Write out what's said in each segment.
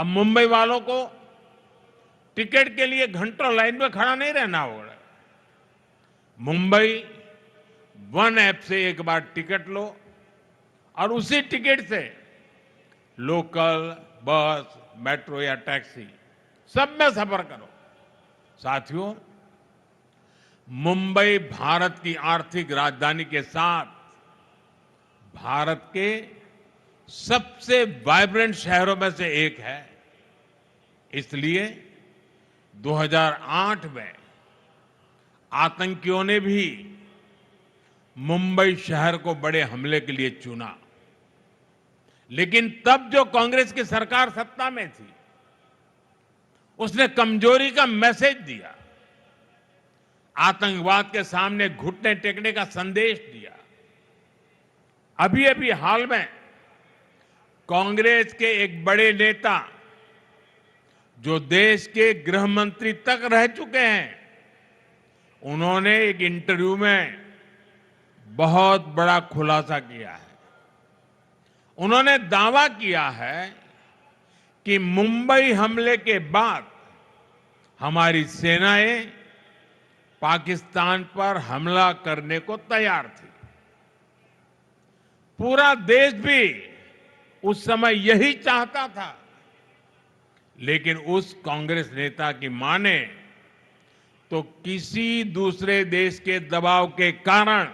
अब मुंबई वालों को टिकट के लिए घंटों लाइन में खड़ा नहीं रहना होगा। मुंबई वन ऐप से एक बार टिकट लो और उसी टिकट से लोकल, बस, मेट्रो या टैक्सी सब में सफर करो। साथियों, मुंबई भारत की आर्थिक राजधानी के साथ भारत के सबसे वाइब्रेंट शहरों में से एक है। इसलिए 2008 में आतंकियों ने भी मुंबई शहर को बड़े हमले के लिए चुना, लेकिन तब जो कांग्रेस की सरकार सत्ता में थी उसने कमजोरी का मैसेज दिया, आतंकवाद के सामने घुटने टेकने का संदेश दिया। अभी अभी हाल में कांग्रेस के एक बड़े नेता जो देश के गृह मंत्री तक रह चुके हैं, उन्होंने एक इंटरव्यू में बहुत बड़ा खुलासा किया है। उन्होंने दावा किया है कि मुंबई हमले के बाद हमारी सेनाएं पाकिस्तान पर हमला करने को तैयार थी। पूरा देश भी उस समय यही चाहता था, लेकिन उस कांग्रेस नेता की माने तो किसी दूसरे देश के दबाव के कारण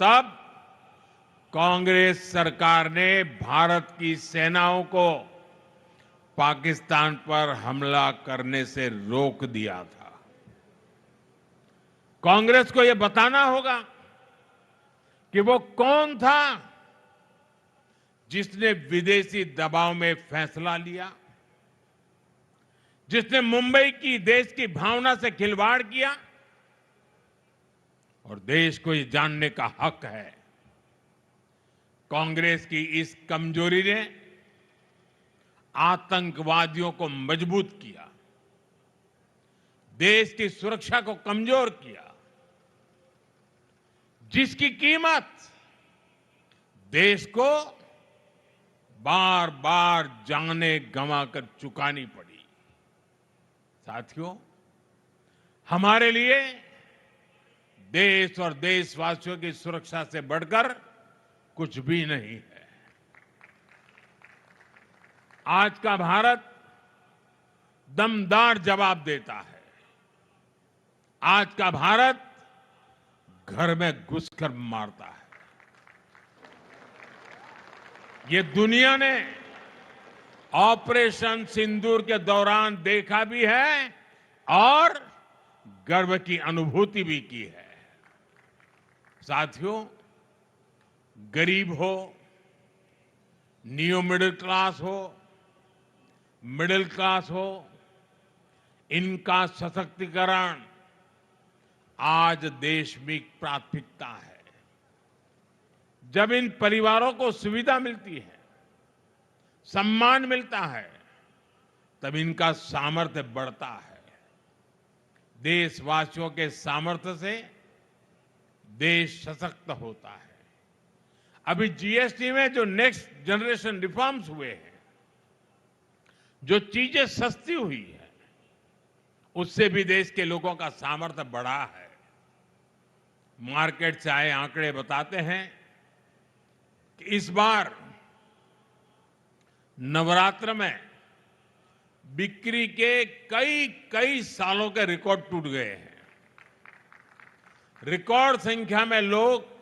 तब कांग्रेस सरकार ने भारत की सेनाओं को पाकिस्तान पर हमला करने से रोक दिया था। कांग्रेस को यह बताना होगा कि वो कौन था जिसने विदेशी दबाव में फैसला लिया, जिसने मुंबई की देश की भावना से खिलवाड़ किया। और देश को ये जानने का हक है, कांग्रेस की इस कमजोरी ने आतंकवादियों को मजबूत किया, देश की सुरक्षा को कमजोर किया, जिसकी कीमत देश को बार बार जाने गंवाकर चुकानी पड़ी। साथियों, हमारे लिए देश और देशवासियों की सुरक्षा से बढ़कर कुछ भी नहीं है। आज का भारत दमदार जवाब देता है। आज का भारत घर में घुसकर मारता है। ये दुनिया ने ऑपरेशन सिंदूर के दौरान देखा भी है और गर्व की अनुभूति भी की है। साथियों, गरीब हो, नियो मिडिल क्लास हो, मिडिल क्लास हो, इनका सशक्तिकरण आज देश में प्राथमिकता है। जब इन परिवारों को सुविधा मिलती है, सम्मान मिलता है, तब इनका सामर्थ्य बढ़ता है। देशवासियों के सामर्थ्य से देश सशक्त होता है। अभी जीएसटी में जो नेक्स्ट जनरेशन रिफॉर्म्स हुए हैं, जो चीजें सस्ती हुई है, उससे भी देश के लोगों का सामर्थ्य बढ़ा है। मार्केट से आए आंकड़े बताते हैं कि इस बार नवरात्र में बिक्री के कई सालों के रिकॉर्ड टूट गए हैं। रिकॉर्ड संख्या में लोग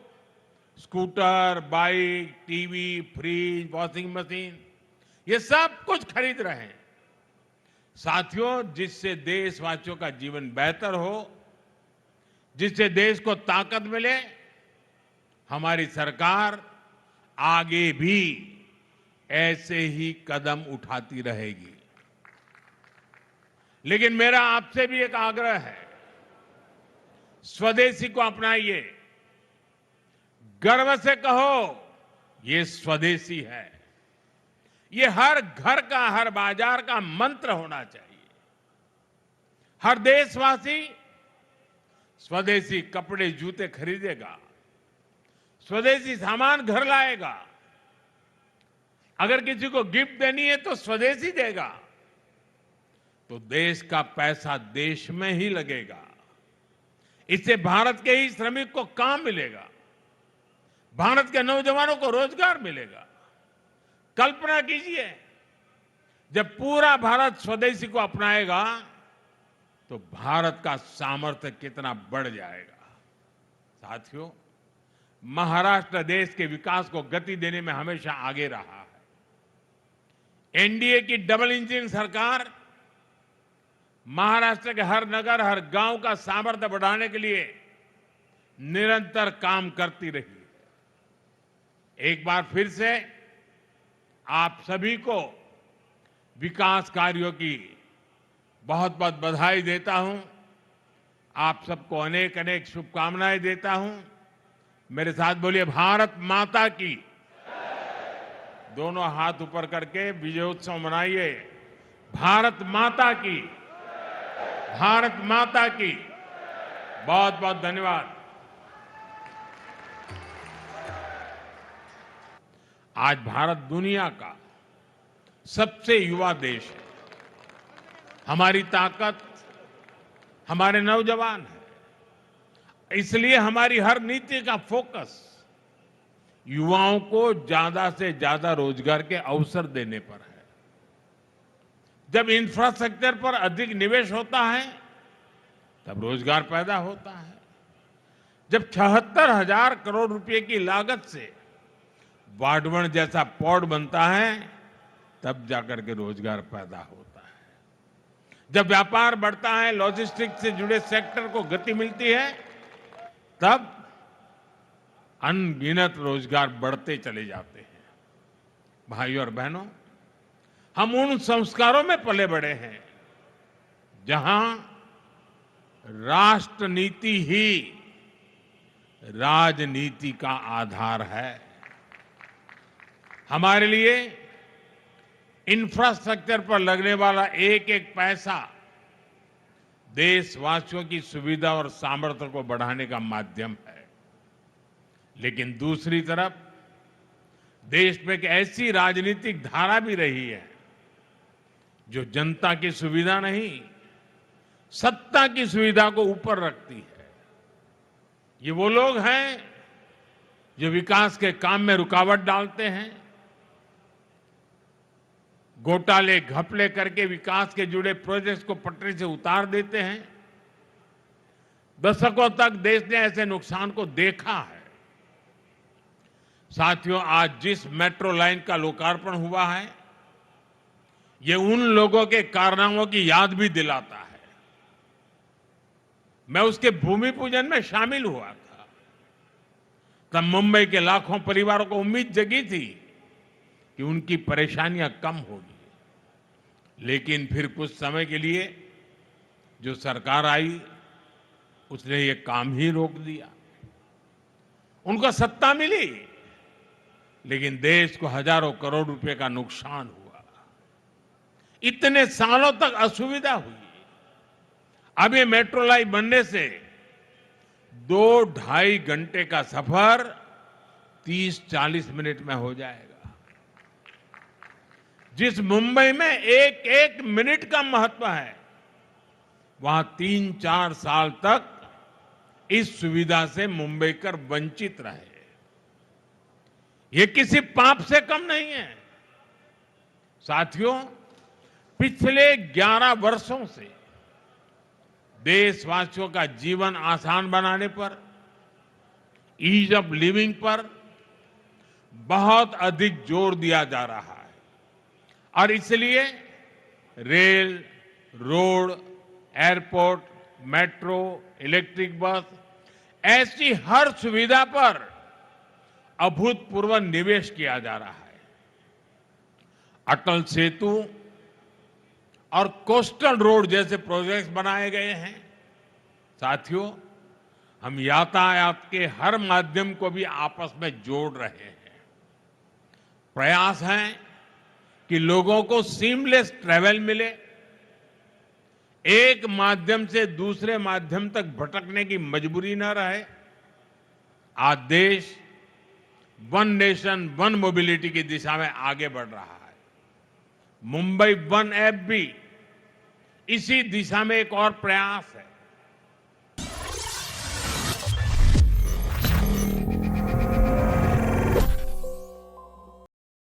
scooter, bike, TV, fridge, washing machine, ये सब कुछ खरीद रहे हैं। साथियों, जिससे देशवासियों का जीवन बेहतर हो, जिससे देश को ताकत मिले, हमारी सरकार आगे भी ऐसे ही कदम उठाती रहेगी। लेकिन मेरा आपसे भी एक आग्रह है, स्वदेशी को अपनाइए। गर्व से कहो, ये स्वदेशी है। ये हर घर का, हर बाजार का मंत्र होना चाहिए। हर देशवासी स्वदेशी कपड़े, जूते खरीदेगा, स्वदेशी सामान घर लाएगा, अगर किसी को गिफ्ट देनी है तो स्वदेशी देगा, तो देश का पैसा देश में ही लगेगा। इससे भारत के ही श्रमिक को काम मिलेगा, भारत के नौजवानों को रोजगार मिलेगा। कल्पना कीजिए, जब पूरा भारत स्वदेशी को अपनाएगा तो भारत का सामर्थ्य कितना बढ़ जाएगा। साथियों, महाराष्ट्र देश के विकास को गति देने में हमेशा आगे रहा है। एनडीए की डबल इंजन सरकार महाराष्ट्र के हर नगर, हर गांव का सामर्थ्य बढ़ाने के लिए निरंतर काम करती रही है। एक बार फिर से आप सभी को विकास कार्यों की बहुत बहुत बधाई देता हूं। आप सबको अनेक अनेक शुभकामनाएं देता हूं। मेरे साथ बोलिए, भारत माता की। दोनों हाथ ऊपर करके विजयोत्सव मनाइए। भारत माता की, भारत माता की। बहुत बहुत धन्यवाद। आज भारत दुनिया का सबसे युवा देश है। हमारी ताकत हमारे नौजवान है। इसलिए हमारी हर नीति का फोकस युवाओं को ज्यादा से ज्यादा रोजगार के अवसर देने पर है। जब इंफ्रास्ट्रक्चर पर अधिक निवेश होता है तब रोजगार पैदा होता है। जब 76,000 करोड़ रुपए की लागत से वाडवण जैसा पोर्ट बनता है तब जाकर के रोजगार पैदा होता है। जब व्यापार बढ़ता है, लॉजिस्टिक्स से जुड़े सेक्टर को गति मिलती है, तब अनगिनत रोजगार बढ़ते चले जाते हैं। भाइयों और बहनों, हम उन संस्कारों में पले बड़े हैं जहां राष्ट्र नीति ही राजनीति का आधार है। हमारे लिए इंफ्रास्ट्रक्चर पर लगने वाला एक एक पैसा देशवासियों की सुविधा और सामर्थ्य को बढ़ाने का माध्यम है। लेकिन दूसरी तरफ देश में एक ऐसी राजनीतिक धारा भी रही है जो जनता की सुविधा नहीं, सत्ता की सुविधा को ऊपर रखती है। ये वो लोग हैं जो विकास के काम में रुकावट डालते हैं, घोटाले घपले करके विकास के जुड़े प्रोजेक्ट्स को पटरी से उतार देते हैं। दशकों तक देश ने ऐसे नुकसान को देखा है। साथियों, आज जिस मेट्रो लाइन का लोकार्पण हुआ है, ये उन लोगों के कारनामों की याद भी दिलाता है। मैं उसके भूमि पूजन में शामिल हुआ था। तब मुंबई के लाखों परिवारों को उम्मीद जगी थी कि उनकी परेशानियां कम होगी। लेकिन फिर कुछ समय के लिए जो सरकार आई, उसने ये काम ही रोक दिया। उनको सत्ता मिली, लेकिन देश को हजारों करोड़ रुपए का नुकसान हुआ। इतने सालों तक असुविधा हुई। अब ये मेट्रो लाइन बनने से 2-2.5 घंटे का सफर 30-40 मिनट में हो जाएगा। जिस मुंबई में एक एक मिनट का महत्व है, वहां 3-4 साल तक इस सुविधा से मुंबईकर वंचित रहे। ये किसी पाप से कम नहीं है। साथियों, पिछले 11 वर्षों से देशवासियों का जीवन आसान बनाने पर, ईज ऑफ लिविंग पर बहुत अधिक जोर दिया जा रहा है। और इसलिए rail, road, airport, metro, electric bus, ऐसी हर सुविधा पर अभूतपूर्व निवेश किया जा रहा है। अटल सेतु और कोस्टल रोड जैसे प्रोजेक्ट्स बनाए गए हैं। साथियों, हम यातायात के हर माध्यम को भी आपस में जोड़ रहे हैं। प्रयास है कि लोगों को सीमलेस ट्रैवल मिले, एक माध्यम से दूसरे माध्यम तक भटकने की मजबूरी न रहे। आज देश वन नेशन वन मोबिलिटी की दिशा में आगे बढ़ रहा है। मुंबई वन ऐप भी इसी दिशा में एक और प्रयास है।